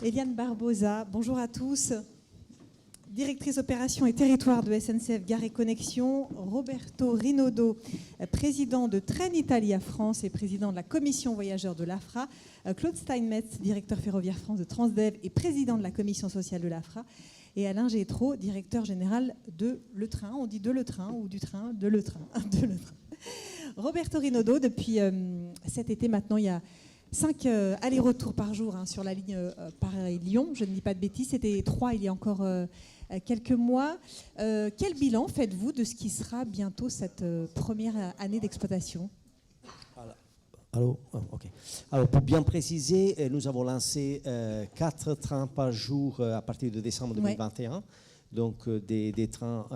Eliane Barbosa, bonjour à tous. Directrice opération et territoire de SNCF Gare et Connexion, Roberto Rinaudo, président de Trenitalia France et président de la commission voyageurs de l'AFRA, Claude Steinmetz, directeur ferroviaire France de Transdev et président de la commission sociale de l'AFRA, et Alain Gétraud, directeur général de Le Train. On dit de Le Train ou du train, de Le Train. De Le Train. Roberto Rinaudo, depuis cet été maintenant, il y a 5 allers-retours par jour sur la ligne Paris-Lyon. Je ne dis pas de bêtises, c'était 3 il y a encore quelques mois. Quel bilan faites-vous de ce qui sera bientôt cette première année d'exploitation ? Alors, pour bien préciser, nous avons lancé 4 trains par jour à partir de décembre 2021. Ouais. Donc, des trains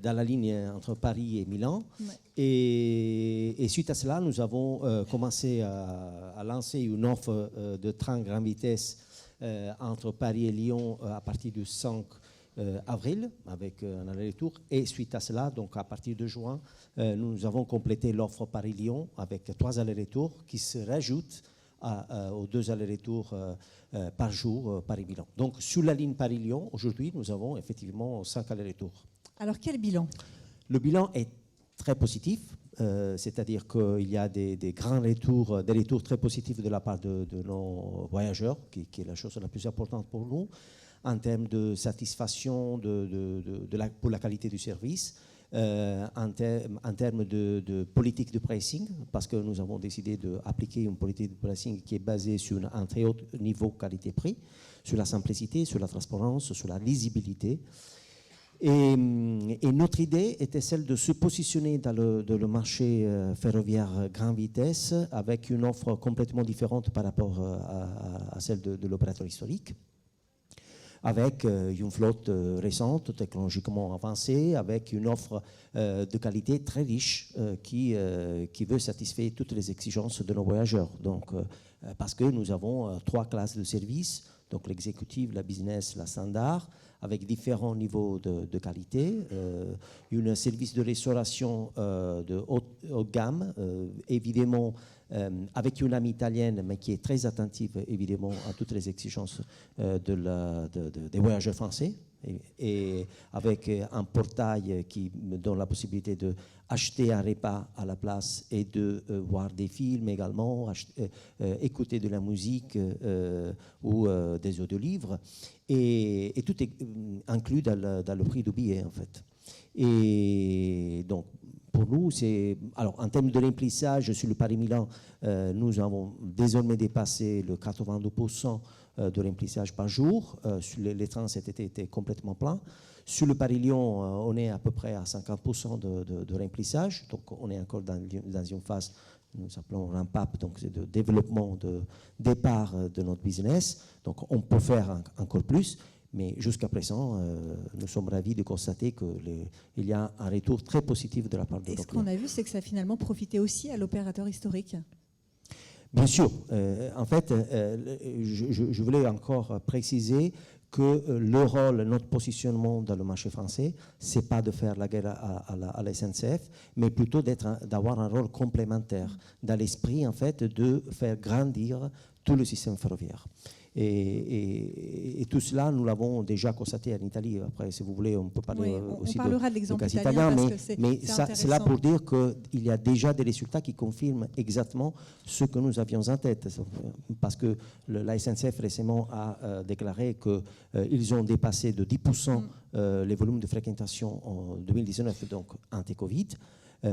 dans la ligne entre Paris et Milan. Ouais. Et suite à cela, nous avons commencé à lancer une offre de trains grande vitesse entre Paris et Lyon à partir du 5 avril, avec un aller-retour. Et suite à cela, donc à partir de juin, nous avons complété l'offre Paris-Lyon avec 3 allers-retours qui se rajoutent aux 2 allers-retours par jour Paris-Milan. Donc sur la ligne Paris-Lyon, aujourd'hui, nous avons effectivement 5 allers-retours. Alors quel bilan ? Le bilan est très positif, c'est-à-dire qu'il y a des grands retours, des retours très positifs de la part de nos voyageurs, qui est la chose la plus importante pour nous, en termes de satisfaction pour la qualité du service, en termes de politique de pricing, parce que nous avons décidé d'appliquer une politique de pricing qui est basée sur un très haut niveau qualité-prix, sur la simplicité, sur la transparence, sur la lisibilité. Et notre idée était celle de se positionner dans le marché ferroviaire grande vitesse avec une offre complètement différente par rapport à celle de l'opérateur historique, avec une flotte récente, technologiquement avancée, avec une offre de qualité très riche qui veut satisfaire toutes les exigences de nos voyageurs. Donc, parce que nous avons 3 classes de services, donc l'exécutive, la business, la standard, avec différents niveaux de qualité, un service de restauration de haute gamme, évidemment avec une âme italienne, mais qui est très attentive évidemment à toutes les exigences des voyageurs français, et avec un portail qui me donne la possibilité d'acheter un repas à la place et de voir des films également, écouter de la musique ou des audiolivres. Et tout est inclus dans le prix du billet, en fait. Et donc, pour nous, alors, en termes de remplissage sur le Paris-Milan, nous avons désormais dépassé le 82% de remplissage par jour. Sur les trains, cet été était complètement plein. Sur le Paris-Lyon, on est à peu près à 50% de remplissage. Donc, on est encore dans une phase, nous appelons ramp-up, donc c'est de développement, de départ de notre business. Donc, on peut faire encore plus. Mais jusqu'à présent, nous sommes ravis de constater qu'il y a un retour très positif de la part de nos clients. Et ce qu'on a vu, c'est que ça a finalement profité aussi à l'opérateur historique. Bien sûr. En fait, je voulais encore préciser que le rôle, notre positionnement dans le marché français, c'est pas de faire la guerre à la SNCF, mais plutôt d'avoir un rôle complémentaire dans l'esprit, en fait, de faire grandir tout le système ferroviaire. Et tout cela, nous l'avons déjà constaté en Italie. Après, si vous voulez, on peut parler aussi de l'exemple italien. Mais c'est là pour dire qu'il y a déjà des résultats qui confirment exactement ce que nous avions en tête. Parce que la SNCF récemment a déclaré qu'ils ont dépassé de 10% les volumes de fréquentation en 2019, donc anti-Covid,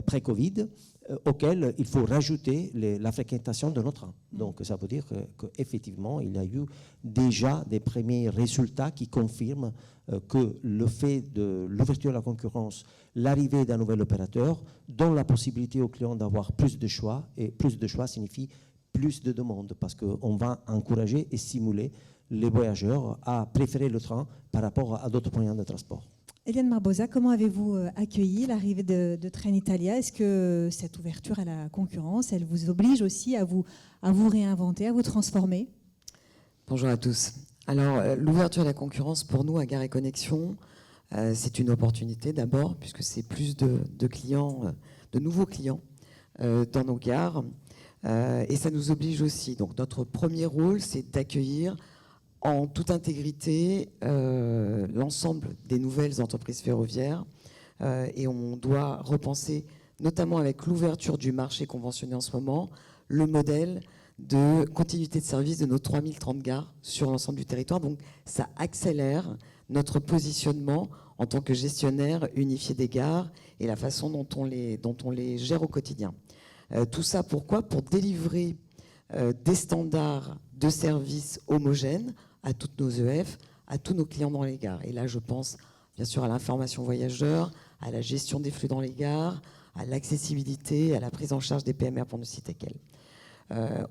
pré-Covid, auquel il faut rajouter la fréquentation de nos trains. Donc ça veut dire qu'effectivement, il y a eu déjà des premiers résultats qui confirment que le fait de l'ouverture à la concurrence, l'arrivée d'un nouvel opérateur, donne la possibilité aux clients d'avoir plus de choix, et plus de choix signifie plus de demandes, parce qu'on va encourager et stimuler les voyageurs à préférer le train par rapport à d'autres moyens de transport. Eliane Barbosa, comment avez-vous accueilli l'arrivée de Trenitalia ? Est-ce que cette ouverture à la concurrence, elle vous oblige aussi à vous réinventer, à vous transformer ? Bonjour à tous. Alors, l'ouverture à la concurrence, pour nous, à Gare et Connexion, c'est une opportunité d'abord, puisque c'est plus de clients, de nouveaux clients dans nos gares. Et ça nous oblige aussi. Donc notre premier rôle, c'est d'accueillir en toute intégrité l'ensemble des nouvelles entreprises ferroviaires. Et on doit repenser, notamment avec l'ouverture du marché conventionné en ce moment, le modèle de continuité de service de nos 3030 gares sur l'ensemble du territoire. Donc ça accélère notre positionnement en tant que gestionnaire unifié des gares et la façon dont on les gère au quotidien. Tout ça pourquoi ? Pour délivrer des standards de service homogènes à toutes nos EF, à tous nos clients dans les gares. Et là, je pense bien sûr à l'information voyageurs, à la gestion des flux dans les gares, à l'accessibilité, à la prise en charge des PMR, pour ne citer qu'elles.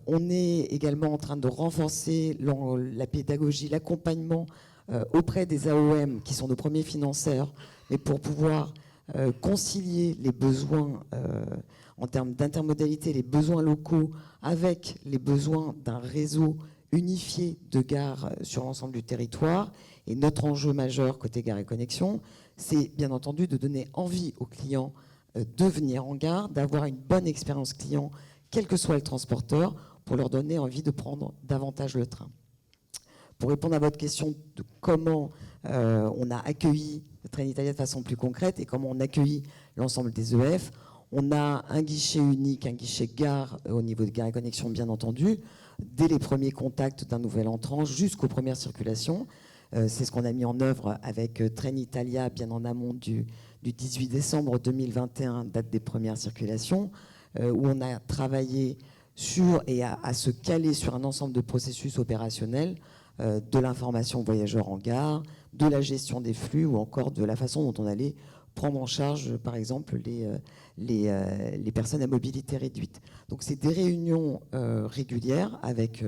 On est également en train de renforcer la pédagogie, l'accompagnement auprès des AOM, qui sont nos premiers financeurs, mais pour pouvoir concilier les besoins en termes d'intermodalité, les besoins locaux avec les besoins d'un réseau unifié de gares sur l'ensemble du territoire. Et notre enjeu majeur côté Gare et Connexion, c'est bien entendu de donner envie aux clients de venir en gare, d'avoir une bonne expérience client, quel que soit le transporteur, pour leur donner envie de prendre davantage le train. Pour répondre à votre question de comment on a accueilli Trenitalia de façon plus concrète et comment on accueillit l'ensemble des EF, on a un guichet unique, un guichet gare au niveau de Gare et Connexion, bien entendu, dès les premiers contacts d'un nouvel entrant jusqu'aux premières circulations. C'est ce qu'on a mis en œuvre avec Trenitalia, bien en amont du 18 décembre 2021, date des premières circulations, où on a travaillé sur et à se caler sur un ensemble de processus opérationnels, de l'information voyageurs en gare, de la gestion des flux ou encore de la façon dont on allait prendre en charge, par exemple, les personnes à mobilité réduite. Donc, c'est des réunions régulières avec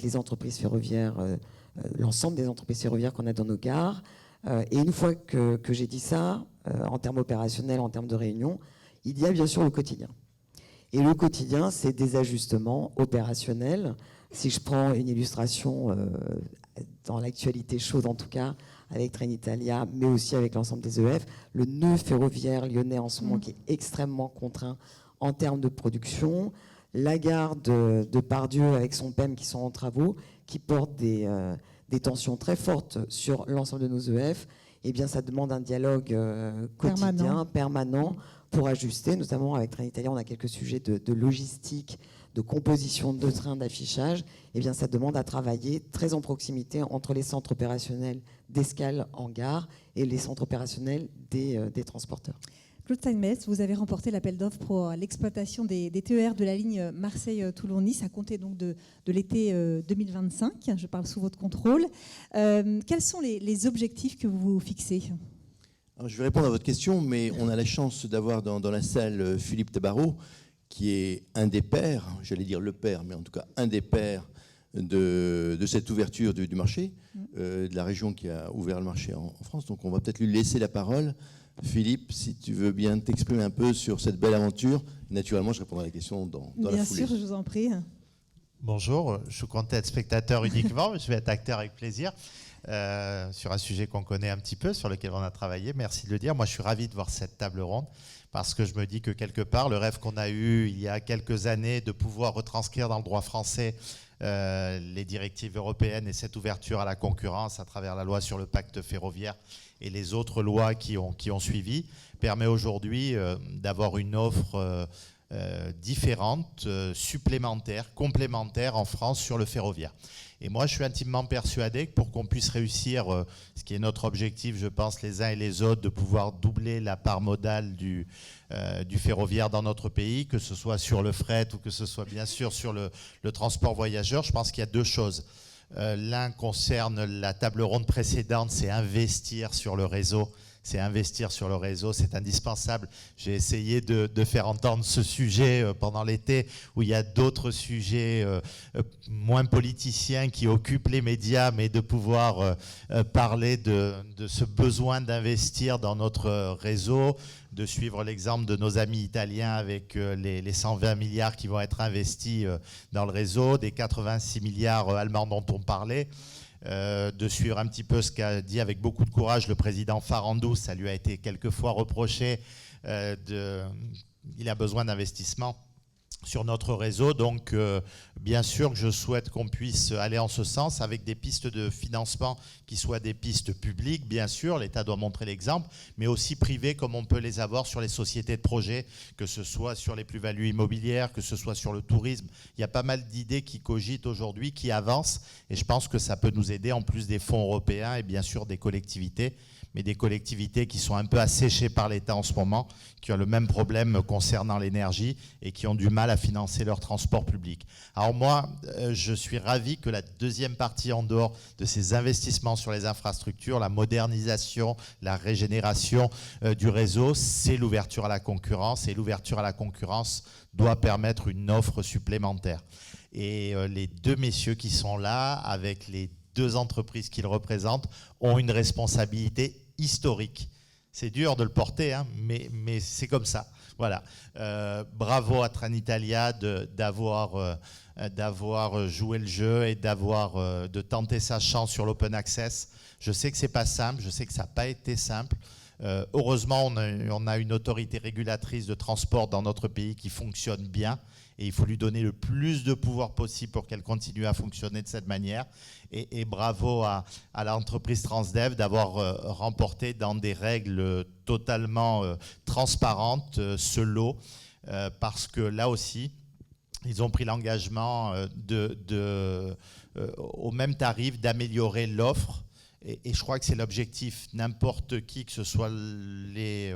les entreprises ferroviaires, l'ensemble des entreprises ferroviaires qu'on a dans nos gares. Et une fois que j'ai dit ça, en termes opérationnels, en termes de réunions, il y a bien sûr le quotidien. Et le quotidien, c'est des ajustements opérationnels. Si je prends une illustration dans l'actualité chaude, en tout cas, avec Trenitalia, mais aussi avec l'ensemble des EF, le nœud ferroviaire lyonnais en ce moment qui est extrêmement contraint en termes de production, la gare de Pardieu avec son PEM qui sont en travaux, qui portent des tensions très fortes sur l'ensemble de nos EF, eh bien ça demande un dialogue quotidien, permanent, pour ajuster, notamment avec Trenitalia, on a quelques sujets de logistique, de composition de trains, d'affichage. Eh bien, ça demande à travailler très en proximité entre les centres opérationnels d'escale en gare et les centres opérationnels des transporteurs. Claude Steinmetz, vous avez remporté l'appel d'offres pour l'exploitation des TER de la ligne Marseille-Toulon-Nice à compter donc de l'été 2025. Je parle sous votre contrôle. Quels sont les objectifs que vous vous fixez ? Alors, je vais répondre à votre question, mais on a la chance d'avoir dans la salle Philippe Tabarot, qui est un des pères, j'allais dire le père, mais en tout cas un des pères de cette ouverture du marché, de la région qui a ouvert le marché en France. Donc on va peut-être lui laisser la parole. Philippe, si tu veux bien t'exprimer un peu sur cette belle aventure. Naturellement, je répondrai à la question dans la foulée. Bien sûr, je vous en prie. Bonjour, je compte être spectateur uniquement, mais je vais être acteur avec plaisir. Sur un sujet qu'on connaît un petit peu, sur lequel on a travaillé, merci de le dire. Moi, je suis ravi de voir cette table ronde parce que je me dis que quelque part, le rêve qu'on a eu il y a quelques années de pouvoir retranscrire dans le droit français les directives européennes et cette ouverture à la concurrence à travers la loi sur le pacte ferroviaire et les autres lois qui ont suivi permet aujourd'hui d'avoir une offre différente, supplémentaire, complémentaire en France sur le ferroviaire. Et moi, je suis intimement persuadé que pour qu'on puisse réussir, ce qui est notre objectif, je pense, les uns et les autres, de pouvoir doubler la part modale du ferroviaire dans notre pays, que ce soit sur le fret ou que ce soit bien sûr sur le transport voyageur, je pense qu'il y a deux choses. L'un concerne la table ronde précédente, c'est investir sur le réseau. C'est investir sur le réseau, c'est indispensable. J'ai essayé de faire entendre ce sujet pendant l'été où il y a d'autres sujets moins politiciens qui occupent les médias, mais de pouvoir parler de ce besoin d'investir dans notre réseau, de suivre l'exemple de nos amis italiens avec les 120 milliards qui vont être investis dans le réseau, des 86 milliards allemands dont on parlait. De suivre un petit peu ce qu'a dit avec beaucoup de courage le président Farandou. Ça lui a été quelquefois reproché. Il a besoin d'investissement. sur notre réseau. Donc, bien sûr que je souhaite qu'on puisse aller en ce sens avec des pistes de financement qui soient des pistes publiques, bien sûr, l'État doit montrer l'exemple, mais aussi privées comme on peut les avoir sur les sociétés de projet, que ce soit sur les plus-values immobilières, que ce soit sur le tourisme. Il y a pas mal d'idées qui cogitent aujourd'hui, qui avancent, et je pense que ça peut nous aider en plus des fonds européens et bien sûr des collectivités, mais des collectivités qui sont un peu asséchées par l'État en ce moment, qui ont le même problème concernant l'énergie et qui ont du mal à financer leur transport public. Alors moi, je suis ravi que la deuxième partie, en dehors de ces investissements sur les infrastructures, la modernisation, la régénération du réseau, c'est l'ouverture à la concurrence, et l'ouverture à la concurrence doit permettre une offre supplémentaire. Et les deux messieurs qui sont là, avec les deux entreprises qu'ils représentent, ont une responsabilité historique. C'est dur de le porter, hein, mais c'est comme ça. Voilà. Bravo à Trenitalia d'avoir joué le jeu et de tenter sa chance sur l'open access. Je sais que c'est pas simple, je sais que ça n'a pas été simple. Heureusement, on a une autorité régulatrice de transport dans notre pays qui fonctionne bien, et il faut lui donner le plus de pouvoir possible pour qu'elle continue à fonctionner de cette manière. Et bravo à l'entreprise Transdev d'avoir remporté dans des règles totalement transparentes ce lot, parce que là aussi, ils ont pris l'engagement au même tarif d'améliorer l'offre. Et je crois que c'est l'objectif. N'importe qui, que ce soit les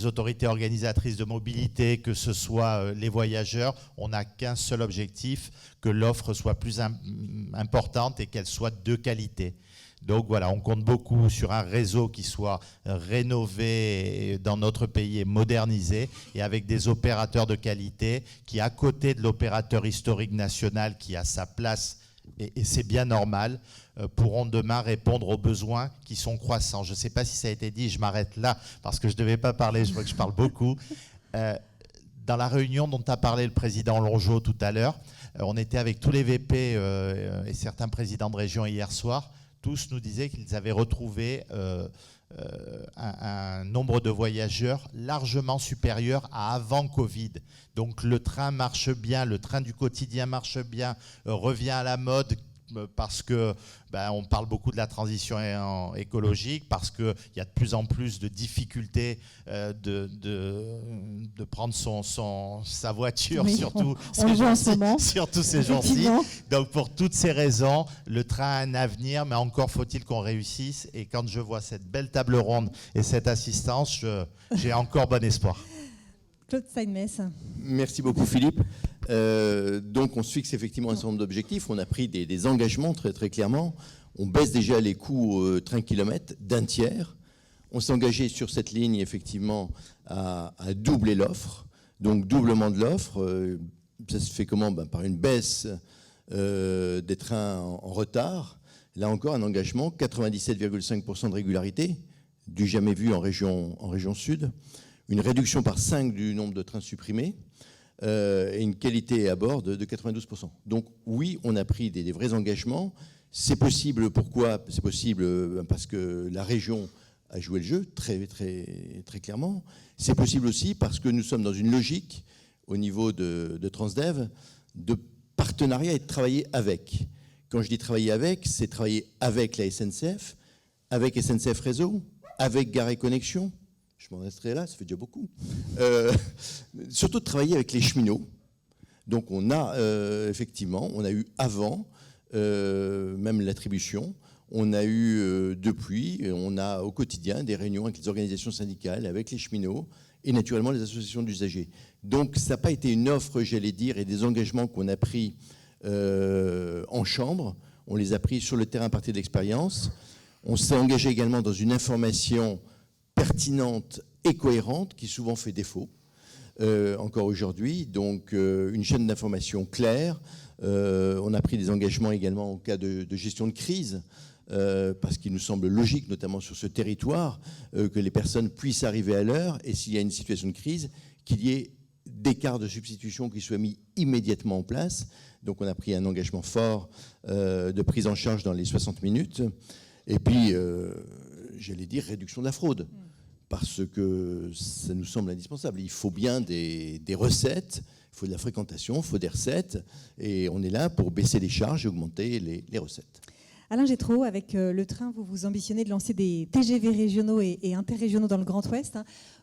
autorités organisatrices de mobilité, que ce soit les voyageurs, on n'a qu'un seul objectif, que l'offre soit plus importante et qu'elle soit de qualité. Donc voilà, on compte beaucoup sur un réseau qui soit rénové dans notre pays et modernisé, et avec des opérateurs de qualité qui, à côté de l'opérateur historique national qui a sa place, et c'est bien normal, pourront demain répondre aux besoins qui sont croissants. Je ne sais pas si ça a été dit, je m'arrête là parce que je ne devais pas parler, je vois que je parle beaucoup. Dans la réunion dont a parlé le président Longeau tout à l'heure, on était avec tous les VP et certains présidents de région hier soir. Tous nous disaient qu'ils avaient retrouvé un nombre de voyageurs largement supérieur à avant Covid. Donc le train marche bien, le train du quotidien marche bien, revient à la mode, parce que on parle beaucoup de la transition écologique, parce qu'il y a de plus en plus de difficultés de prendre sa voiture, oui, surtout ces jours-ci. Donc pour toutes ces raisons, le train a un avenir, mais encore faut-il qu'on réussisse. Et quand je vois cette belle table ronde et cette assistance, j'ai encore bon espoir. Claude Steinmetz. Merci beaucoup Philippe. Donc on se fixe effectivement un certain nombre d'objectifs. On a pris des engagements très, très clairement. On baisse déjà les coûts train-kilomètre d'un tiers. On s'est engagé sur cette ligne effectivement à doubler l'offre. Donc doublement de l'offre. Ça se fait comment ? Par une baisse des trains en retard. Là encore un engagement, 97,5% de régularité, du jamais vu en région sud. Une réduction par 5 du nombre de trains supprimés, et une qualité à bord de 92%. Donc oui, on a pris des vrais engagements. C'est possible, pourquoi ? C'est possible parce que la région a joué le jeu très, très, très clairement. C'est possible aussi parce que nous sommes dans une logique, au niveau de Transdev, de partenariat et de travailler avec. Quand je dis travailler avec, c'est travailler avec la SNCF, avec SNCF Réseau, avec Gares & Connexions. Je m'en resterai là, ça fait déjà beaucoup. Surtout de travailler avec les cheminots. Donc on a effectivement, on a eu avant même l'attribution, on a eu depuis, on a au quotidien des réunions avec les organisations syndicales, avec les cheminots et naturellement les associations d'usagers. Donc ça n'a pas été une offre, j'allais dire, et des engagements qu'on a pris en chambre, on les a pris sur le terrain à partir de l'expérience. On s'est engagé également dans une information pertinente et cohérente qui souvent fait défaut encore aujourd'hui. Donc une chaîne d'information claire. On a pris des engagements également en cas de gestion de crise, parce qu'il nous semble logique, notamment sur ce territoire, que les personnes puissent arriver à l'heure, et s'il y a une situation de crise, qu'il y ait des quarts de substitution qui soient mis immédiatement en place. Donc on a pris un engagement fort de prise en charge dans les 60 minutes. Et puis, j'allais dire, réduction de la fraude, parce que ça nous semble indispensable. Il faut bien des recettes, faut de la fréquentation, il faut des recettes, et on est là pour baisser les charges et augmenter les recettes. Alain Gétraud, avec le train, vous ambitionnez de lancer des TGV régionaux et interrégionaux dans le Grand Ouest.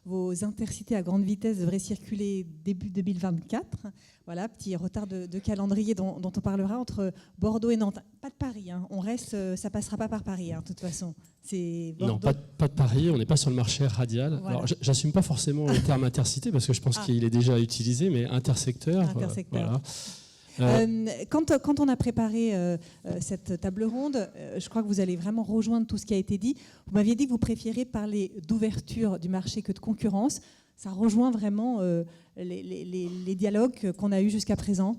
Vos intercités à grande vitesse devraient circuler début 2024. Voilà, petit retard de calendrier dont on parlera entre Bordeaux et Nantes. Pas de Paris, on reste, ça passera pas par Paris, de toute façon. C'est non, pas de Paris, on n'est pas sur le marché radial. Voilà. Alors, j'assume pas forcément le terme intercité parce que je pense qu'il est déjà utilisé, mais intersecteur. Intersecteur. Voilà. Quand on a préparé cette table ronde, je crois que vous allez vraiment rejoindre tout ce qui a été dit. Vous m'aviez dit que vous préférez parler d'ouverture du marché que de concurrence. Ça rejoint vraiment les dialogues qu'on a eus jusqu'à présent.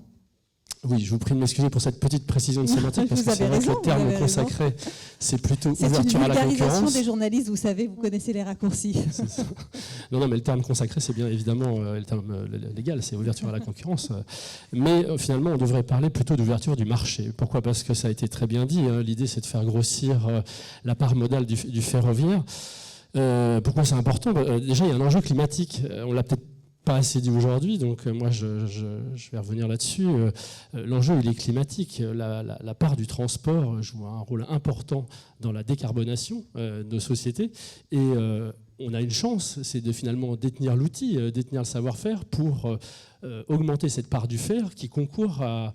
Oui, je vous prie de m'excuser pour cette petite précision de sémantique, parce que c'est vrai que le terme consacré, c'est plutôt ouverture à la concurrence. C'est une vulgarisation des journalistes, vous savez, vous connaissez les raccourcis. Non, mais le terme consacré, c'est bien évidemment le terme légal, c'est ouverture à la concurrence. Mais finalement, on devrait parler plutôt d'ouverture du marché. Pourquoi ? Parce que ça a été très bien dit, l'idée c'est de faire grossir la part modale du ferroviaire. Pourquoi c'est important ? Déjà, il y a un enjeu climatique. On l'a peut-être pas assez dit aujourd'hui, donc moi je vais revenir là-dessus. L'enjeu, il est climatique. La part du transport joue un rôle important dans la décarbonation de nos sociétés. Et on a une chance, c'est de finalement détenir l'outil, détenir le savoir-faire pour augmenter cette part du fer qui concourt à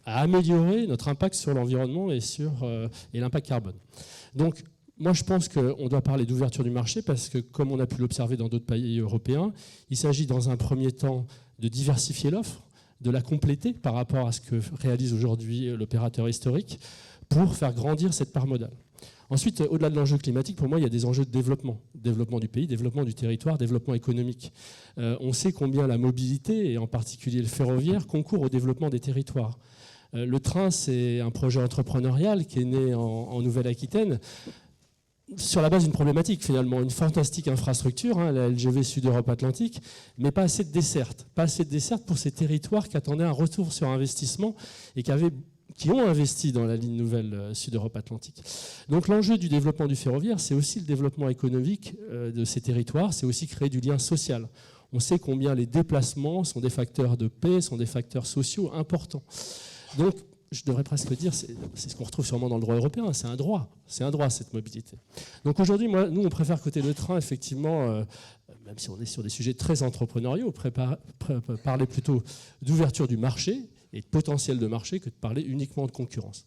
améliorer notre impact sur l'environnement et l'impact carbone. Donc, moi, je pense qu'on doit parler d'ouverture du marché parce que, comme on a pu l'observer dans d'autres pays européens, il s'agit dans un premier temps de diversifier l'offre, de la compléter par rapport à ce que réalise aujourd'hui l'opérateur historique pour faire grandir cette part modale. Ensuite, au-delà de l'enjeu climatique, pour moi, il y a des enjeux de développement. Développement du pays, développement du territoire, développement économique. On sait combien la mobilité, et en particulier le ferroviaire, concourt au développement des territoires. Le train, c'est un projet entrepreneurial qui est né en Nouvelle-Aquitaine, sur la base d'une problématique finalement, une fantastique infrastructure, la LGV Sud-Europe Atlantique, mais pas assez de dessertes. Pas assez de dessertes pour ces territoires qui attendaient un retour sur investissement et qui ont investi dans la ligne nouvelle Sud-Europe Atlantique. Donc l'enjeu du développement du ferroviaire, c'est aussi le développement économique de ces territoires, c'est aussi créer du lien social. On sait combien les déplacements sont des facteurs de paix, sont des facteurs sociaux importants. Donc, je devrais presque dire, c'est ce qu'on retrouve sûrement dans le droit européen, c'est un droit cette mobilité. Donc aujourd'hui, nous on préfère côté le train, effectivement, même si on est sur des sujets très entrepreneuriaux, parler plutôt d'ouverture du marché et de potentiel de marché que de parler uniquement de concurrence.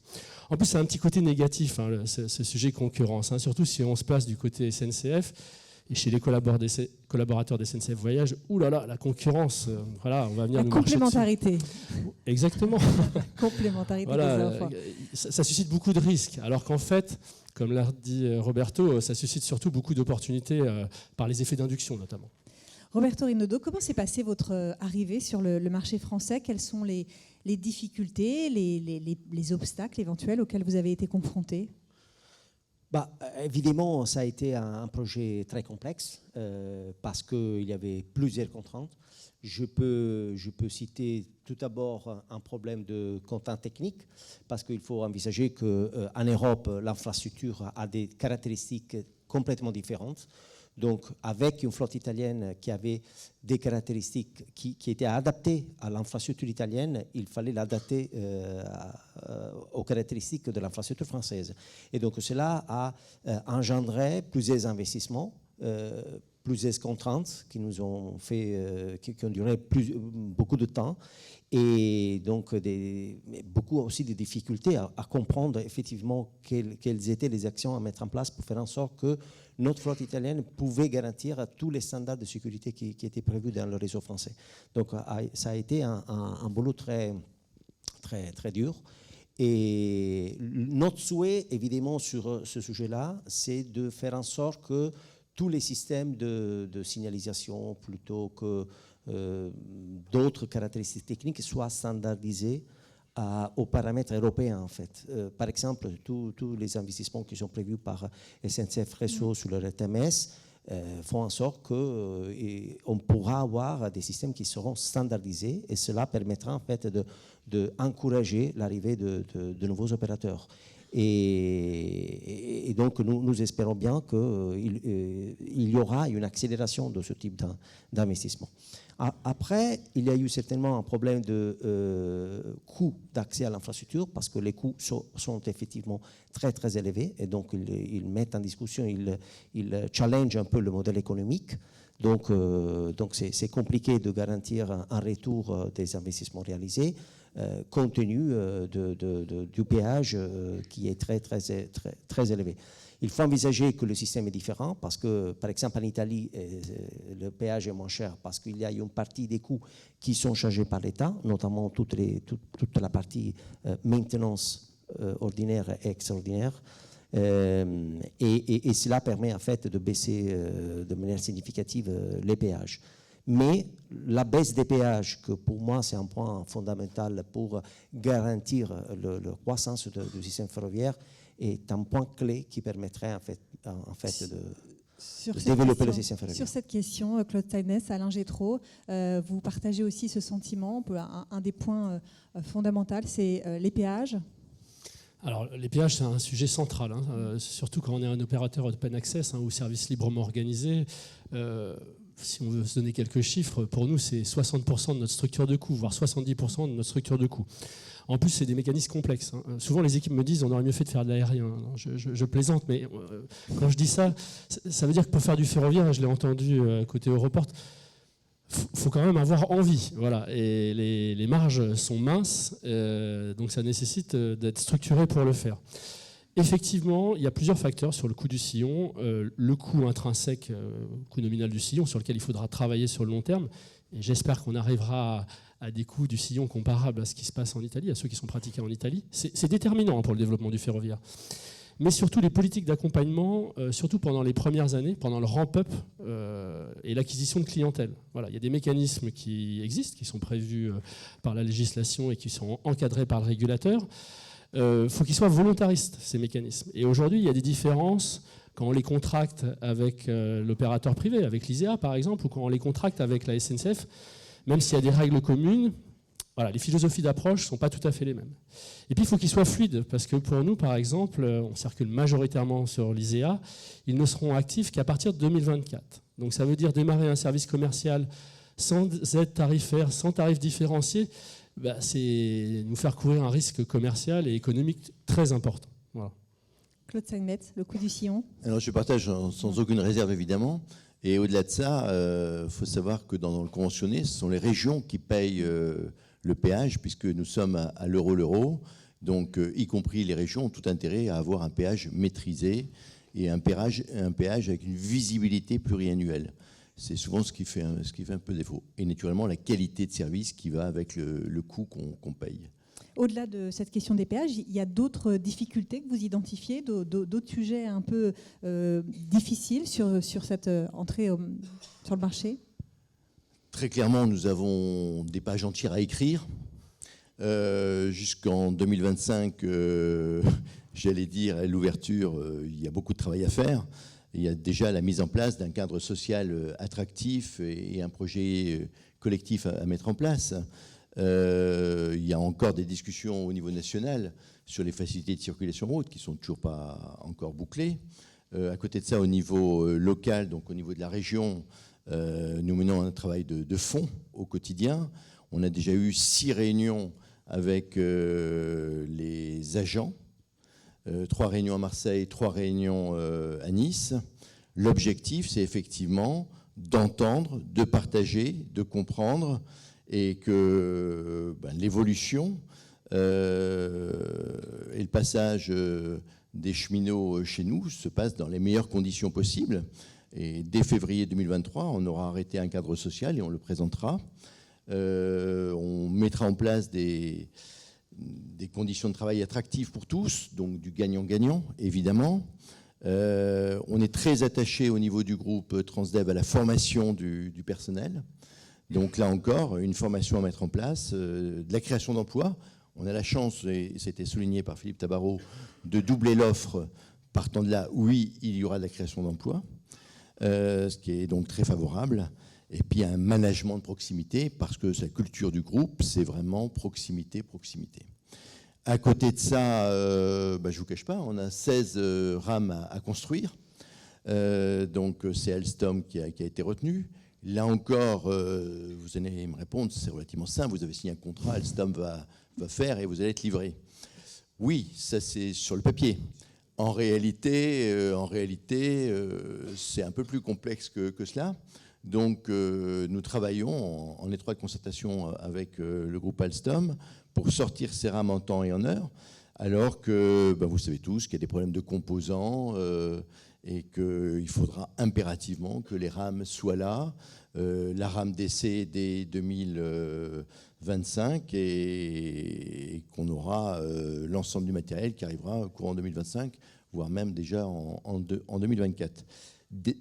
En plus, c'est un petit côté négatif, ce sujet concurrence, surtout si on se place du côté SNCF. Et chez les collaborateurs des SNCF Voyage, oulala, la concurrence, voilà, on va venir nous marcher dessus. La complémentarité. Exactement. Complémentarité voilà, des offres. Ça suscite beaucoup de risques, alors qu'en fait, comme l'a dit Roberto, ça suscite surtout beaucoup d'opportunités par les effets d'induction notamment. Roberto Rinaudo, comment s'est passée votre arrivée sur le marché français ? Quelles sont les difficultés, les obstacles éventuels auxquels vous avez été confrontés ? Évidemment, ça a été un projet très complexe parce qu'il y avait plusieurs contraintes. Je peux citer tout d'abord un problème de contraintes techniques parce qu'il faut envisager qu'en Europe, l'infrastructure a des caractéristiques complètement différentes. Donc, avec une flotte italienne qui avait des caractéristiques qui étaient adaptées à l'infrastructure italienne, il fallait l'adapter aux caractéristiques de l'infrastructure française. Et donc, cela a engendré plusieurs investissements, plusieurs contraintes qui nous ont fait, qui ont duré beaucoup de temps, et donc beaucoup aussi de difficultés à comprendre effectivement quelles étaient les actions à mettre en place pour faire en sorte que notre flotte italienne pouvait garantir tous les standards de sécurité qui étaient prévus dans le réseau français. Donc ça a été un boulot très, très, très dur. Et notre souhait, évidemment, sur ce sujet-là, c'est de faire en sorte que tous les systèmes de signalisation, plutôt que d'autres caractéristiques techniques, soient standardisés aux paramètres européens, en fait. Par exemple, tous les investissements qui sont prévus par SNCF Réseau sur le RTMS font en sorte qu'on pourra avoir des systèmes qui seront standardisés, et cela permettra en fait d'encourager l'arrivée de nouveaux opérateurs. Et donc, nous espérons bien qu'il y aura une accélération de ce type d'investissement. Après, il y a eu certainement un problème de coût d'accès à l'infrastructure, parce que les coûts sont effectivement très, très élevés, et donc ils mettent en discussion, ils challengent un peu le modèle économique. Donc c'est compliqué de garantir un retour des investissements réalisés, compte tenu du péage qui est très, très, très, très élevé. Il faut envisager que le système est différent parce que, par exemple, en Italie, le péage est moins cher parce qu'il y a une partie des coûts qui sont chargés par l'État, notamment toute la partie maintenance ordinaire et extraordinaire. Et cela permet en fait de baisser de manière significative les péages. Mais la baisse des péages, que pour moi c'est un point fondamental pour garantir la croissance du système ferroviaire, est un point clé qui permettrait en fait de développer le système ferroviaire. Sur cette question, Claude Stainès, Alain Gétraud, vous partagez aussi ce sentiment. Un des points fondamentaux, c'est les péages. Alors, les péages, c'est un sujet central, surtout quand on est un opérateur open access ou service librement organisé. Si on veut se donner quelques chiffres, pour nous, c'est 60% de notre structure de coût, voire 70% de notre structure de coût. En plus, c'est des mécanismes complexes. Souvent, les équipes me disent on aurait mieux fait de faire de l'aérien. Je plaisante, mais quand je dis ça, ça veut dire que pour faire du ferroviaire, je l'ai entendu côté Europort, faut quand même avoir envie. Voilà. Et les marges sont minces, donc ça nécessite d'être structuré pour le faire. Effectivement, il y a plusieurs facteurs sur le coût du sillon. Le coût intrinsèque, coût nominal du sillon, sur lequel il faudra travailler sur le long terme. Et j'espère qu'on arrivera à des coûts du sillon comparables à ce qui se passe en Italie, à ceux qui sont pratiqués en Italie. C'est déterminant pour le développement du ferroviaire. Mais surtout les politiques d'accompagnement, surtout pendant les premières années, pendant le ramp-up et l'acquisition de clientèle. Voilà, il y a des mécanismes qui existent, qui sont prévus par la législation et qui sont encadrés par le régulateur. Faut qu'ils soient volontaristes, ces mécanismes. Et aujourd'hui, il y a des différences quand on les contracte avec l'opérateur privé, avec l'ISEA par exemple, ou quand on les contracte avec la SNCF, même s'il y a des règles communes, voilà, les philosophies d'approche ne sont pas tout à fait les mêmes. Et puis il faut qu'ils soient fluides, parce que pour nous, par exemple, on circule majoritairement sur l'ISEA, ils ne seront actifs qu'à partir de 2024. Donc ça veut dire démarrer un service commercial sans aide tarifaire, sans tarif différencié, c'est nous faire courir un risque commercial et économique très important. Voilà. Claude Stainès, le coût du sillon. Alors je partage sans aucune réserve évidemment. Et au-delà de ça, faut savoir que dans le conventionné, ce sont les régions qui payent le péage, puisque nous sommes à l'euro. Donc, y compris les régions ont tout intérêt à avoir un péage maîtrisé et un péage avec une visibilité pluriannuelle. C'est souvent ce qui fait un peu défaut. Et naturellement, la qualité de service qui va avec le coût qu'on paye. Au-delà de cette question des péages, il y a d'autres difficultés que vous identifiez, d'autres sujets un peu difficiles sur cette entrée sur le marché ? Très clairement, nous avons des pages entières à écrire. Jusqu'en 2025, j'allais dire, à l'ouverture, il y a beaucoup de travail à faire. Il y a déjà la mise en place d'un cadre social attractif et un projet collectif à mettre en place. Il y a encore des discussions au niveau national sur les facilités de circulation route qui ne sont toujours pas encore bouclées. À côté de ça, au niveau local, donc au niveau de la région, nous menons un travail de fond au quotidien. On a déjà eu 6 réunions avec les agents, 3 réunions à Marseille, 3 réunions à Nice. L'objectif, c'est effectivement d'entendre, de partager, de comprendre et que l'évolution et le passage des cheminots chez nous se passe dans les meilleures conditions possibles. Et dès février 2023, on aura arrêté un cadre social et on le présentera. On mettra en place des conditions de travail attractives pour tous, donc du gagnant-gagnant, évidemment. On est très attaché au niveau du groupe Transdev à la formation du personnel. Donc là encore, une formation à mettre en place, de la création d'emplois. On a la chance, et c'était souligné par Philippe Tabarot, de doubler l'offre. Partant de là, oui, il y aura de la création d'emplois, ce qui est donc très favorable. Et puis un management de proximité, parce que sa culture du groupe, c'est vraiment proximité. À côté de ça, je ne vous cache pas, on a 16 rames à construire. Donc c'est Alstom qui a été retenu. Là encore, vous allez me répondre, c'est relativement simple. Vous avez signé un contrat, Alstom va faire et vous allez être livré. Oui, ça c'est sur le papier. En réalité, c'est un peu plus complexe que cela. Donc nous travaillons en étroite concertation avec le groupe Alstom pour sortir ces rames en temps et en heure, alors que vous savez tous qu'il y a des problèmes de composants et qu'il faudra impérativement que les rames soient là. La rame d'essai dès 2025 et qu'on aura l'ensemble du matériel qui arrivera courant 2025, voire même déjà en 2024.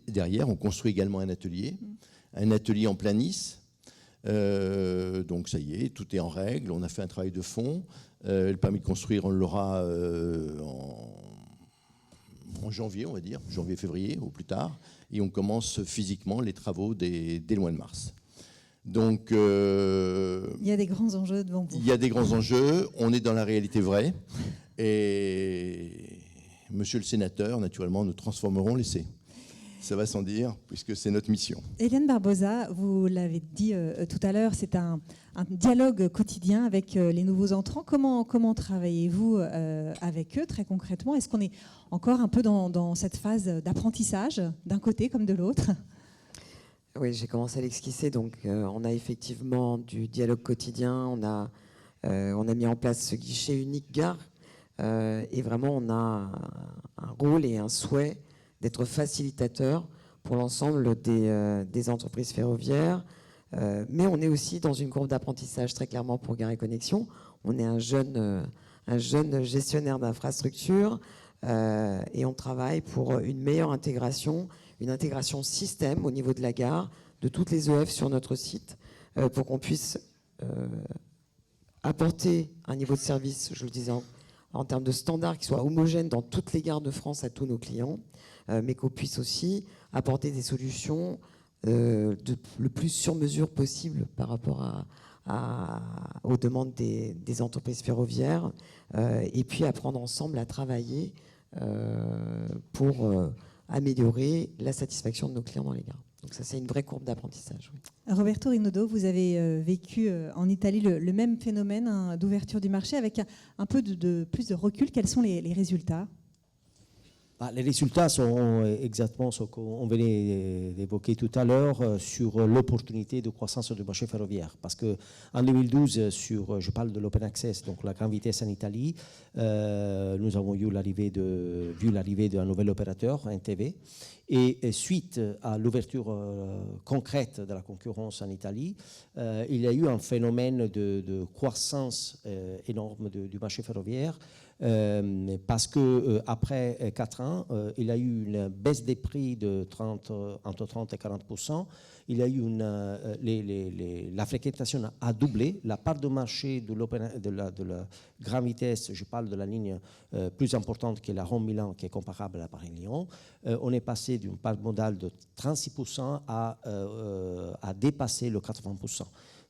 Derrière, on construit également un atelier en plein Nice. Donc ça y est, tout est en règle. On a fait un travail de fond. Le permis de construire, on l'aura en janvier, on va dire, janvier-février au plus tard. Et on commence physiquement les travaux dès le mois de mars. Donc, il y a des grands enjeux devant vous. Il y a des grands enjeux. On est dans la réalité vraie. Et monsieur le sénateur, naturellement, nous transformerons l'essai. Ça va sans dire, puisque c'est notre mission. Hélène Barbosa, vous l'avez dit tout à l'heure, c'est un dialogue quotidien avec les nouveaux entrants. Comment travaillez-vous avec eux très concrètement? Est-ce qu'on est encore un peu dans cette phase d'apprentissage, d'un côté comme de l'autre? Oui, j'ai commencé à l'esquisser. Donc, on a effectivement du dialogue quotidien. On a mis en place ce guichet unique gare. Et vraiment, on a un rôle et un souhait d'être facilitateur pour l'ensemble des entreprises ferroviaires. Mais on est aussi dans une courbe d'apprentissage très clairement pour Gares & Connexions. On est un jeune gestionnaire d'infrastructure et on travaille pour une meilleure intégration, une intégration système au niveau de la gare, de toutes les EF sur notre site, pour qu'on puisse apporter un niveau de service, je le disais, en termes de standards qui soit homogène dans toutes les gares de France à tous nos clients, mais qu'on puisse aussi apporter des solutions le plus sur mesure possible par rapport aux demandes des entreprises ferroviaires, et puis apprendre ensemble à travailler pour améliorer la satisfaction de nos clients dans les gares. Donc ça, c'est une vraie courbe d'apprentissage. Oui. Roberto Rinaudo, vous avez vécu en Italie le même phénomène d'ouverture du marché avec un peu plus de recul. Quels sont les résultats ? Les résultats sont exactement ce qu'on venait d'évoquer tout à l'heure sur l'opportunité de croissance du marché ferroviaire. Parce qu'en 2012, je parle de l'open access, donc la grande vitesse en Italie, nous avons vu l'arrivée d'un nouvel opérateur, NTV. Et suite à l'ouverture concrète de la concurrence en Italie, il y a eu un phénomène de croissance énorme du marché ferroviaire. Parce qu'après 4 ans, il y a eu une baisse des prix entre 30 et 40%. Il y a eu la fréquentation a doublé. La part de marché de la grande vitesse, je parle de la ligne plus importante qui est la Rome-Milan, qui est comparable à Paris-Lyon. On est passé d'une part modale de 36% à dépasser le 80%.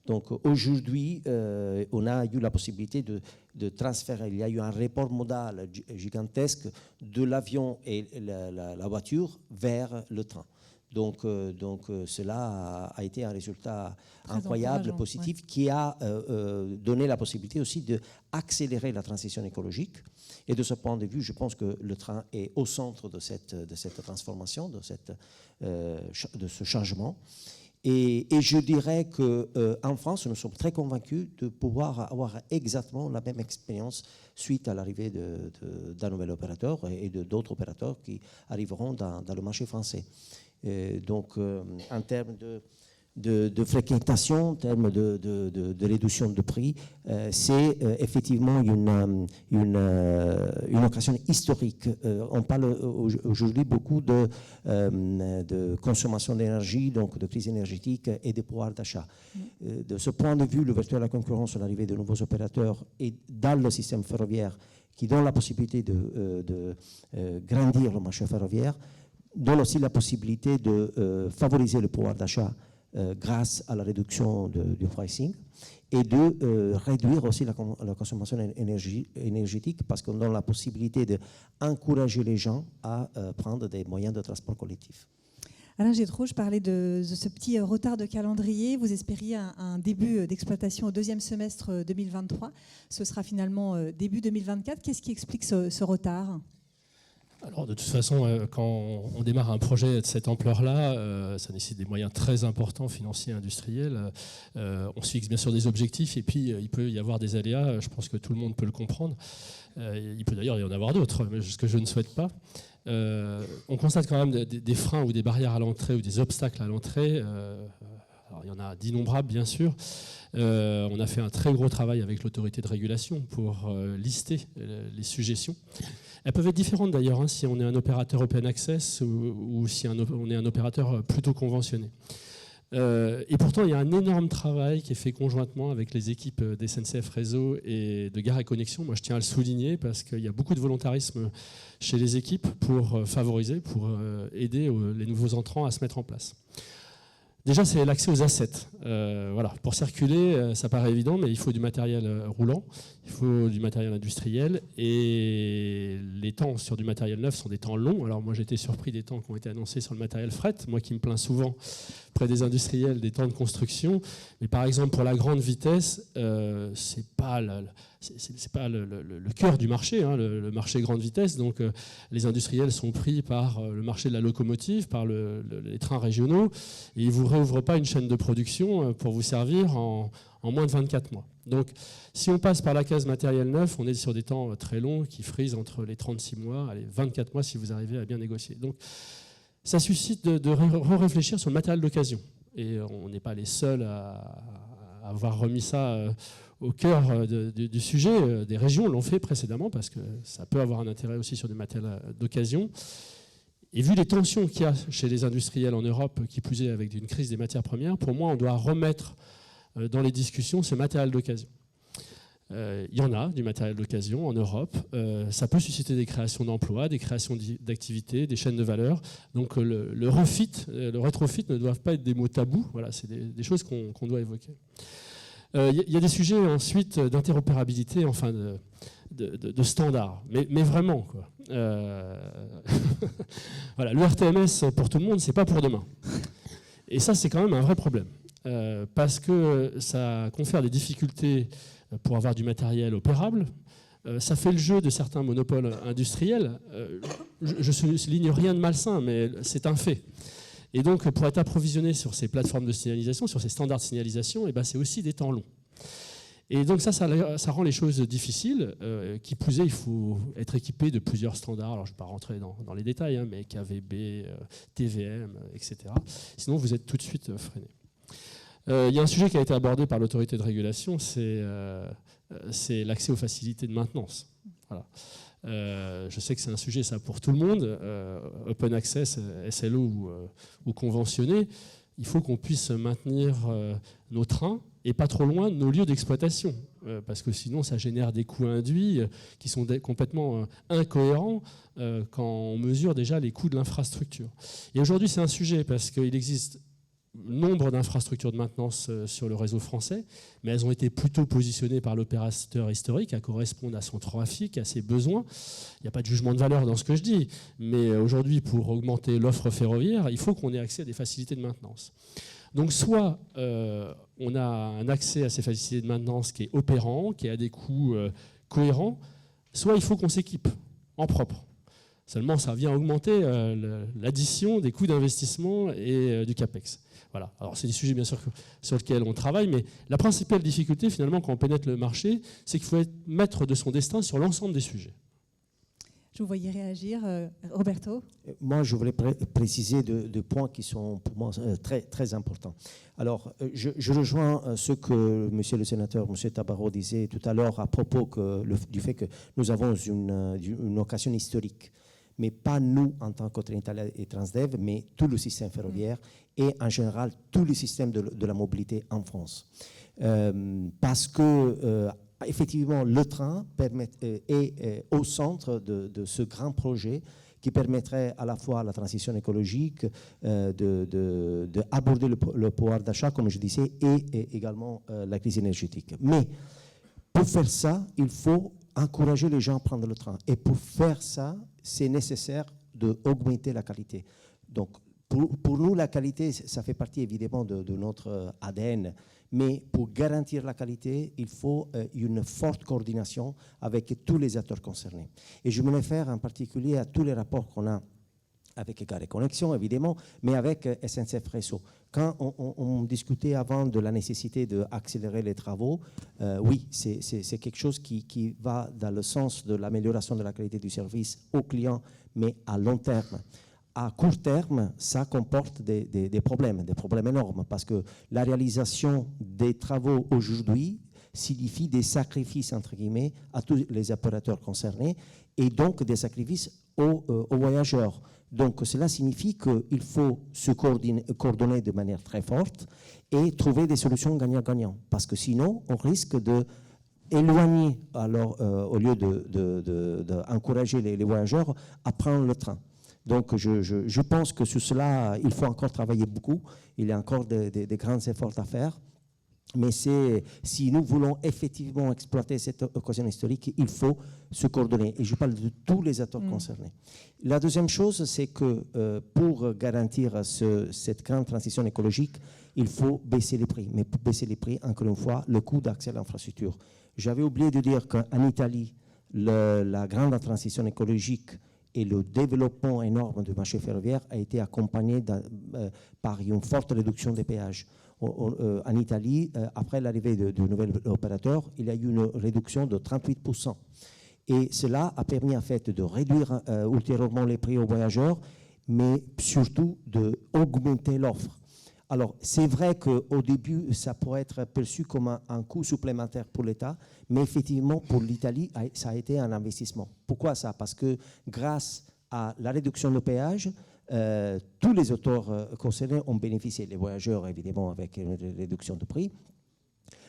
Donc aujourd'hui, on a eu la possibilité de transférer. Il y a eu un report modal gigantesque de l'avion et la voiture vers le train. Donc cela a été un résultat très incroyable, positif, ouais, qui a donné la possibilité aussi d'accélérer la transition écologique. Et de ce point de vue, je pense que le train est au centre de cette transformation, de ce changement. Et je dirais qu'en France, nous sommes très convaincus de pouvoir avoir exactement la même expérience suite à l'arrivée d'un nouvel opérateur et d'autres opérateurs qui arriveront dans le marché français. Donc, en termes de fréquentation, en termes de réduction de prix, c'est effectivement une occasion historique. On parle aujourd'hui beaucoup de consommation d'énergie, donc de crise énergétique et de pouvoir d'achat. De ce point de vue, l'ouverture à la concurrence, l'arrivée de nouveaux opérateurs et dans le système ferroviaire qui donne la possibilité de grandir le marché ferroviaire, donne aussi la possibilité de favoriser le pouvoir d'achat grâce à la réduction du pricing et de réduire aussi la consommation énergétique parce qu'on donne la possibilité d'encourager les gens à prendre des moyens de transport collectif. Alain Gétraud, je parlais de ce petit retard de calendrier. Vous espériez un début d'exploitation au deuxième semestre 2023. Ce sera finalement début 2024. Qu'est-ce qui explique ce retard ? Alors de toute façon, quand on démarre un projet de cette ampleur-là, ça nécessite des moyens très importants, financiers, industriels. On se fixe bien sûr des objectifs et puis il peut y avoir des aléas, je pense que tout le monde peut le comprendre. Il peut d'ailleurs y en avoir d'autres, mais ce que je ne souhaite pas. On constate quand même des freins ou des barrières à l'entrée ou des obstacles à l'entrée. Alors, il y en a d'innombrables, bien sûr. On a fait un très gros travail avec l'autorité de régulation pour lister les suggestions. Elles peuvent être différentes d'ailleurs, hein, si on est un opérateur open access ou si on est un opérateur plutôt conventionné. Et pourtant, il y a un énorme travail qui est fait conjointement avec les équipes d'SNCF Réseau et de Gares & Connexions. Moi, je tiens à le souligner parce qu'il y a beaucoup de volontarisme chez les équipes pour favoriser, pour aider les nouveaux entrants à se mettre en place. Déjà, c'est l'accès aux assets. Voilà. Pour circuler, ça paraît évident, mais il faut du matériel roulant, il faut du matériel industriel, et les temps sur du matériel neuf sont des temps longs. Alors moi, j'ai été surpris des temps qui ont été annoncés sur le matériel fret, moi qui me plains souvent près des industriels des temps de construction. Mais par exemple, pour la grande vitesse, c'est pas le cœur du marché, hein, le marché grande vitesse. Donc les industriels sont pris par le marché de la locomotive, par les trains régionaux, et ils ne vous réouvrent pas une chaîne de production pour vous servir en moins de 24 mois. Donc si on passe par la case matériel neuf, on est sur des temps très longs qui frisent entre les 36 mois, allez, 24 mois si vous arrivez à bien négocier. Donc ça suscite de réfléchir sur le matériel d'occasion. Et on n'est pas les seuls à avoir remis ça au cœur du sujet. Des régions l'ont fait précédemment parce que ça peut avoir un intérêt aussi sur du matériel d'occasion. Et vu les tensions qu'il y a chez les industriels en Europe, qui plus est avec une crise des matières premières, pour moi, on doit remettre dans les discussions ce matériel d'occasion. Il y en a du matériel d'occasion en Europe. Ça peut susciter des créations d'emplois, des créations d'activités, des chaînes de valeur. Donc le refit, le rétrofit ne doivent pas être des mots tabous. Voilà, c'est des choses qu'on doit évoquer. Il y a des sujets ensuite d'interopérabilité, enfin de standards, mais vraiment quoi. Voilà, le RTMS pour tout le monde, c'est pas pour demain. Et ça, c'est quand même un vrai problème, parce que ça confère des difficultés pour avoir du matériel opérable. Ça fait le jeu de certains monopoles industriels. Je ne souligne rien de malsain, mais c'est un fait. Et donc, pour être approvisionné sur ces plateformes de signalisation, sur ces standards de signalisation, c'est aussi des temps longs. Et donc ça rend les choses difficiles. Qui plus est, il faut être équipé de plusieurs standards. Alors, je ne vais pas rentrer dans les détails, hein, mais KVB, TVM, etc. Sinon, vous êtes tout de suite freiné. Il y a un sujet qui a été abordé par l'autorité de régulation, c'est l'accès aux facilités de maintenance. Voilà. Je sais que c'est un sujet ça pour tout le monde, open access, SLO ou conventionné. Il faut qu'on puisse maintenir nos trains et pas trop loin de nos lieux d'exploitation, parce que sinon ça génère des coûts induits qui sont complètement incohérents quand on mesure déjà les coûts de l'infrastructure. Et aujourd'hui c'est un sujet parce qu'il existe nombre d'infrastructures de maintenance sur le réseau français, mais elles ont été plutôt positionnées par l'opérateur historique à correspondre à son trafic, à ses besoins. Il n'y a pas de jugement de valeur dans ce que je dis, mais aujourd'hui, pour augmenter l'offre ferroviaire, il faut qu'on ait accès à des facilités de maintenance. Donc soit on a un accès à ces facilités de maintenance qui est opérant, qui a des coûts cohérents, soit il faut qu'on s'équipe en propre. Seulement, ça vient augmenter l'addition des coûts d'investissement et du CAPEX. Voilà. Alors, c'est des sujets, bien sûr, sur lesquels on travaille, mais la principale difficulté, finalement, quand on pénètre le marché, c'est qu'il faut être maître de son destin sur l'ensemble des sujets. Je vous voyais réagir. Roberto ? Moi, je voulais préciser deux points qui sont pour moi très, très importants. Alors, je rejoins ce que monsieur le sénateur, monsieur Tabarot disait tout à l'heure à propos du fait que nous avons une occasion historique. Mais pas nous en tant qu'Autre-Italia et Transdev, mais tout le système ferroviaire et en général tout le système de la mobilité en France. Parce que effectivement, le train est au centre de ce grand projet qui permettrait à la fois la transition écologique, d'aborder le pouvoir d'achat, comme je disais, et également la crise énergétique. Mais pour faire ça, il faut encourager les gens à prendre le train. Et pour faire ça, c'est nécessaire d'augmenter la qualité. Donc, pour nous, la qualité, ça fait partie évidemment de notre ADN. Mais pour garantir la qualité, il faut une forte coordination avec tous les acteurs concernés. Et je me réfère en particulier à tous les rapports qu'on a avec Gares & Connexions, évidemment, mais avec SNCF Réseau. Quand on discutait avant de la nécessité d'accélérer les travaux, oui, c'est quelque chose qui va dans le sens de l'amélioration de la qualité du service aux clients, mais à long terme. À court terme, ça comporte des problèmes énormes, parce que la réalisation des travaux aujourd'hui signifie des sacrifices, entre guillemets, à tous les opérateurs concernés, et donc des sacrifices aux voyageurs. Donc cela signifie qu'il faut se coordonner de manière très forte et trouver des solutions gagnant-gagnant, parce que sinon, on risque de éloigner, alors, au lieu d'encourager les voyageurs à prendre le train. Donc je pense que sur cela, il faut encore travailler beaucoup. Il y a encore des grands efforts à faire. Mais si nous voulons effectivement exploiter cette occasion historique, il faut se coordonner. Et je parle de tous les acteurs concernés. La deuxième chose, c'est que pour garantir cette grande transition écologique, il faut baisser les prix. Mais pour baisser les prix, encore une fois, le coût d'accès à l'infrastructure. J'avais oublié de dire qu'en Italie, la grande transition écologique et le développement énorme du marché ferroviaire a été accompagné par une forte réduction des péages. En Italie, après l'arrivée du nouvel opérateur, il y a eu une réduction de 38%. Et cela a permis en fait de réduire ultérieurement les prix aux voyageurs, mais surtout d'augmenter l'offre. Alors, c'est vrai qu'au début, ça pourrait être perçu comme un coût supplémentaire pour l'État, mais effectivement, pour l'Italie, ça a été un investissement. Pourquoi ça? Parce que grâce à la réduction de péage, tous les auteurs concernés ont bénéficié. Les voyageurs, évidemment, avec une réduction de prix.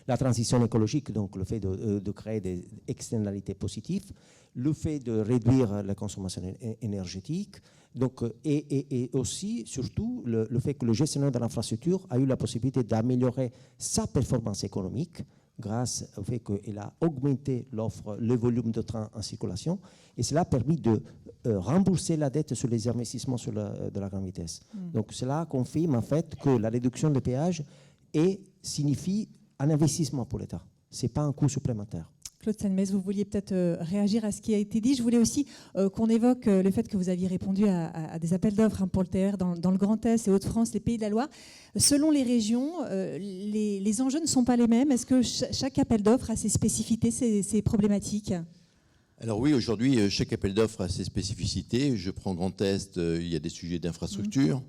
La transition écologique, donc le fait de créer des externalités positives, le fait de réduire la consommation énergétique, donc, et aussi, surtout, le fait que le gestionnaire de l'infrastructure a eu la possibilité d'améliorer sa performance économique grâce au fait qu'il a augmenté l'offre, le volume de trains en circulation, et cela a permis de rembourser la dette sur les investissements de la grande vitesse. Donc cela confirme en fait que la réduction des péages signifie un investissement pour l'État. Ce n'est pas un coût supplémentaire. Claude Selmez, vous vouliez peut-être réagir à ce qui a été dit. Je voulais aussi qu'on évoque le fait que vous aviez répondu à des appels d'offres pour le TER dans le Grand Est et Hauts-de-France, les Pays de la Loire. Selon les régions, les enjeux ne sont pas les mêmes. Est-ce que chaque appel d'offres a ses spécificités, ses problématiques ? Alors oui, aujourd'hui, chaque appel d'offres a ses spécificités. Je prends Grand Est, il y a des sujets d'infrastructure.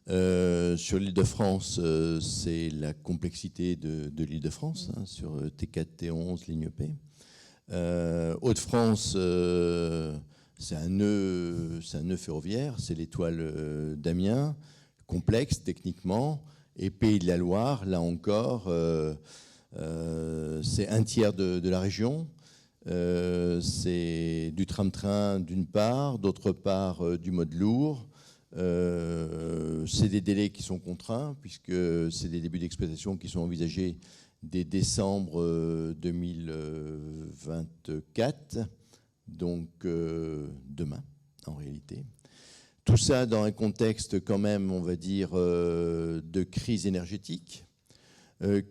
Sur l'Île-de-France, c'est la complexité de l'Île-de-France, sur T4, T11, ligne P. Hauts-de-France, c'est un nœud ferroviaire, c'est l'étoile d'Amiens, complexe techniquement. Et Pays de la Loire, là encore, c'est un tiers de la région. C'est du tram-train d'une part, d'autre part du mode lourd. C'est des délais qui sont contraints, puisque c'est des débuts d'exploitation qui sont envisagés dès décembre 2024, donc demain en réalité. Tout ça dans un contexte quand même, on va dire, de crise énergétique,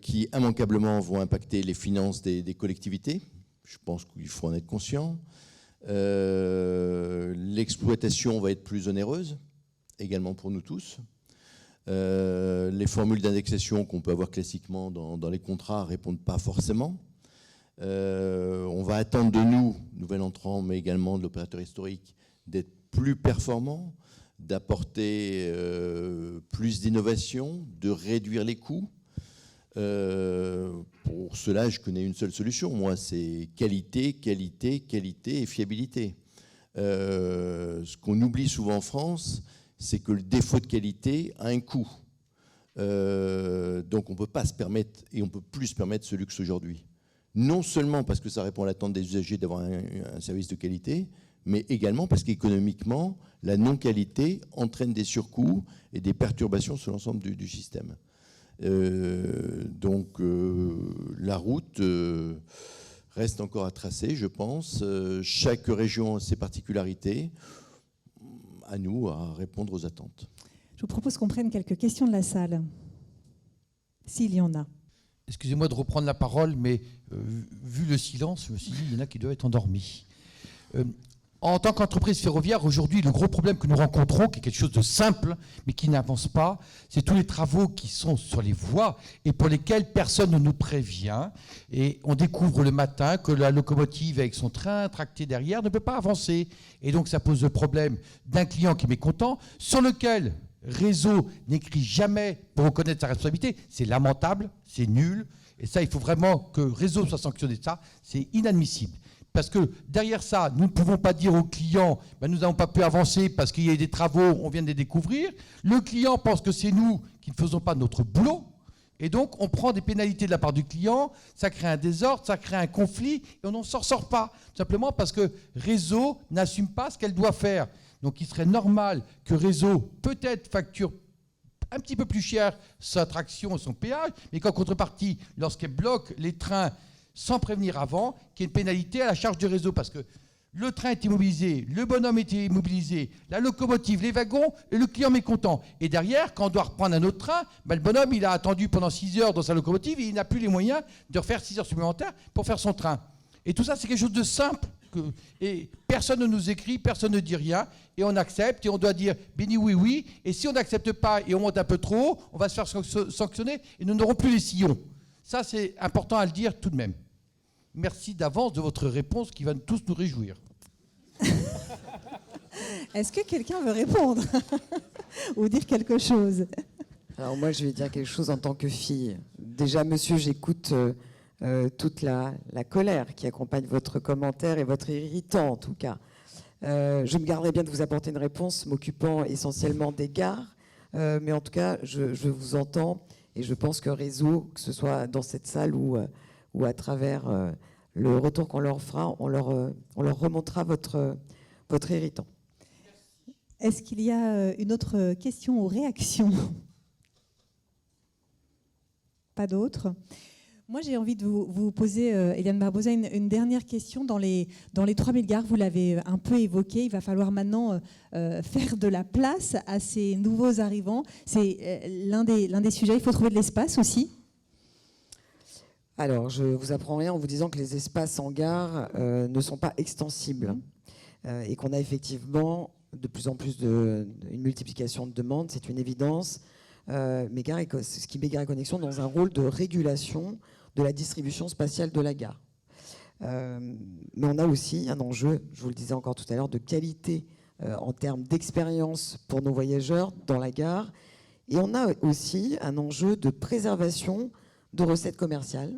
qui immanquablement vont impacter les finances des collectivités. Je pense qu'il faut en être conscient. L'exploitation va être plus onéreuse, également pour nous tous. Les formules d'indexation qu'on peut avoir classiquement dans les contrats ne répondent pas forcément. On va attendre de nous, nouvel entrant, mais également de l'opérateur historique, d'être plus performants, d'apporter plus d'innovation, de réduire les coûts. Pour cela, je connais une seule solution. Moi, c'est qualité, qualité, qualité et fiabilité. Ce qu'on oublie souvent en France, c'est que le défaut de qualité a un coût. Donc on ne peut pas se permettre, et on ne peut plus se permettre ce luxe aujourd'hui. non seulement parce que ça répond à l'attente des usagers d'avoir un service de qualité, mais également parce qu'économiquement, la non-qualité entraîne des surcoûts et des perturbations sur l'ensemble du système. Donc la route reste encore à tracer, je pense. Chaque région a ses particularités. À nous à répondre aux attentes. Je vous propose qu'on prenne quelques questions de la salle, s'il y en a. Excusez-moi de reprendre la parole, mais vu le silence, je me suis dit qu'il y en a qui doivent être endormis. En tant qu'entreprise ferroviaire, aujourd'hui, le gros problème que nous rencontrons, qui est quelque chose de simple, mais qui n'avance pas, c'est tous les travaux qui sont sur les voies et pour lesquels personne ne nous prévient. Et on découvre le matin que la locomotive avec son train tracté derrière ne peut pas avancer. Et donc ça pose le problème d'un client qui est mécontent, sur lequel Réseau n'écrit jamais pour reconnaître sa responsabilité. C'est lamentable, c'est nul. Et ça, il faut vraiment que Réseau soit sanctionné de ça. C'est inadmissible. Parce que derrière ça, nous ne pouvons pas dire au client nous n'avons pas pu avancer parce qu'il y a des travaux, on vient de les découvrir. Le client pense que c'est nous qui ne faisons pas notre boulot. Et donc, on prend des pénalités de la part du client, ça crée un désordre, ça crée un conflit, et on n'en sort pas. Tout simplement parce que Réseau n'assume pas ce qu'elle doit faire. Donc, il serait normal que Réseau, peut-être, facture un petit peu plus cher sa traction et son péage, mais qu'en contrepartie, lorsqu'elle bloque les trains sans prévenir avant, qu'il y ait une pénalité à la charge du Réseau, parce que le train est immobilisé, le bonhomme est immobilisé, la locomotive, les wagons, et le client mécontent. Et derrière, quand on doit reprendre un autre train, le bonhomme, il a attendu pendant 6 heures dans sa locomotive et il n'a plus les moyens de refaire 6 heures supplémentaires pour faire son train. Et tout ça, c'est quelque chose de simple. Et personne ne nous écrit, personne ne dit rien, et on accepte, et on doit dire béni oui, oui, et si on n'accepte pas et on monte un peu trop haut, on va se faire sanctionner et nous n'aurons plus les sillons. Ça, c'est important à le dire tout de même. Merci d'avance de votre réponse qui va tous nous réjouir. Est-ce que quelqu'un veut répondre ou dire quelque chose? Alors moi, je vais dire quelque chose en tant que fille. Déjà, monsieur, j'écoute toute la colère qui accompagne votre commentaire et votre irritant, en tout cas. Je me garderai bien de vous apporter une réponse m'occupant essentiellement des gares. Mais en tout cas, je vous entends et je pense que Réseau, que ce soit dans cette salle ou à travers le retour qu'on leur fera, on leur remontera votre irritant. Est-ce qu'il y a une autre question ou réaction? Pas d'autres. Moi, j'ai envie de vous poser, Eliane Barbosa, une dernière question. Dans les 3000 gares, vous l'avez un peu évoqué, il va falloir maintenant faire de la place à ces nouveaux arrivants. C'est l'un des sujets, il faut trouver de l'espace aussi. Alors, je ne vous apprends rien en vous disant que les espaces en gare ne sont pas extensibles et qu'on a effectivement de plus en plus une multiplication de demandes, c'est une évidence. Mais ce qui met Gares & Connexions dans un rôle de régulation de la distribution spatiale de la gare. Mais on a aussi un enjeu, je vous le disais encore tout à l'heure, de qualité en termes d'expérience pour nos voyageurs dans la gare. Et on a aussi un enjeu de préservation de recettes commerciales,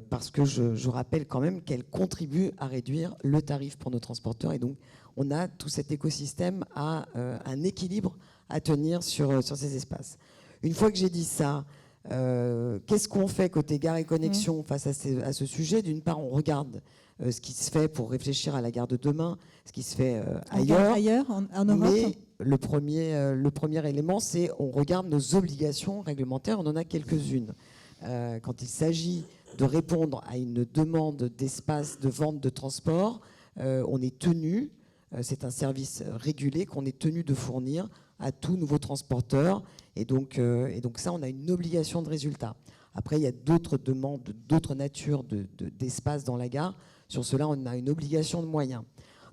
parce que je rappelle quand même qu'elles contribuent à réduire le tarif pour nos transporteurs. Et donc, on a tout cet écosystème à un équilibre à tenir sur ces espaces. Une fois que j'ai dit ça, qu'est-ce qu'on fait côté Gares & Connexions face à ce sujet? D'une part, on regarde ce qui se fait pour réfléchir à la gare de demain, ce qui se fait ailleurs, en Europe. Mais le premier élément, c'est on regarde nos obligations réglementaires. On en a quelques-unes. Quand il s'agit de répondre à une demande d'espace de vente de transport, on est tenu, c'est un service régulé qu'on est tenu de fournir à tout nouveau transporteur. Et donc ça, on a une obligation de résultat. Après, il y a d'autres demandes, d'autres natures d'espace dans la gare. Sur cela, on a une obligation de moyens.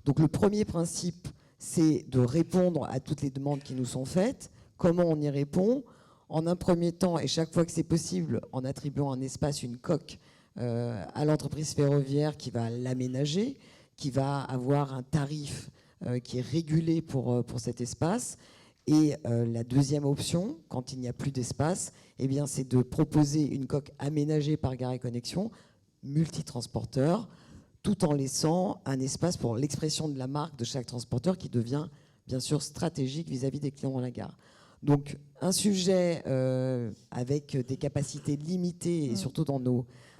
Donc le premier principe, c'est de répondre à toutes les demandes qui nous sont faites. Comment on y répond? En un premier temps, et chaque fois que c'est possible, en attribuant un espace, une coque, à l'entreprise ferroviaire qui va l'aménager, qui va avoir un tarif qui est régulé pour cet espace. Et la deuxième option, quand il n'y a plus d'espace, eh bien, c'est de proposer une coque aménagée par Gares & Connexions, multitransporteur, tout en laissant un espace pour l'expression de la marque de chaque transporteur qui devient bien sûr stratégique vis-à-vis des clients dans la gare. Donc un sujet avec des capacités limitées et surtout dans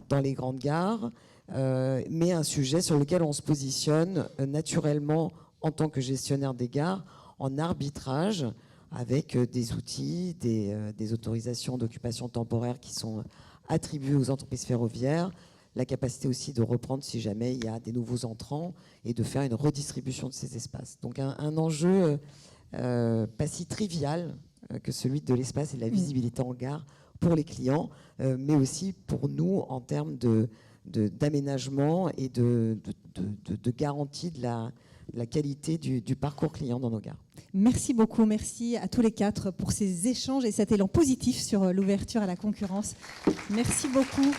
dans les grandes gares, mais un sujet sur lequel on se positionne naturellement en tant que gestionnaire des gares, en arbitrage, avec des outils, des autorisations d'occupation temporaire qui sont attribuées aux entreprises ferroviaires, la capacité aussi de reprendre si jamais il y a des nouveaux entrants et de faire une redistribution de ces espaces. Donc un enjeu pas si trivial que celui de l'espace et de la visibilité en gare pour les clients, mais aussi pour nous en termes d'aménagement et de garantie de la qualité du parcours client dans nos gares. Merci beaucoup, merci à tous les quatre pour ces échanges et cet élan positif sur l'ouverture à la concurrence. Merci beaucoup.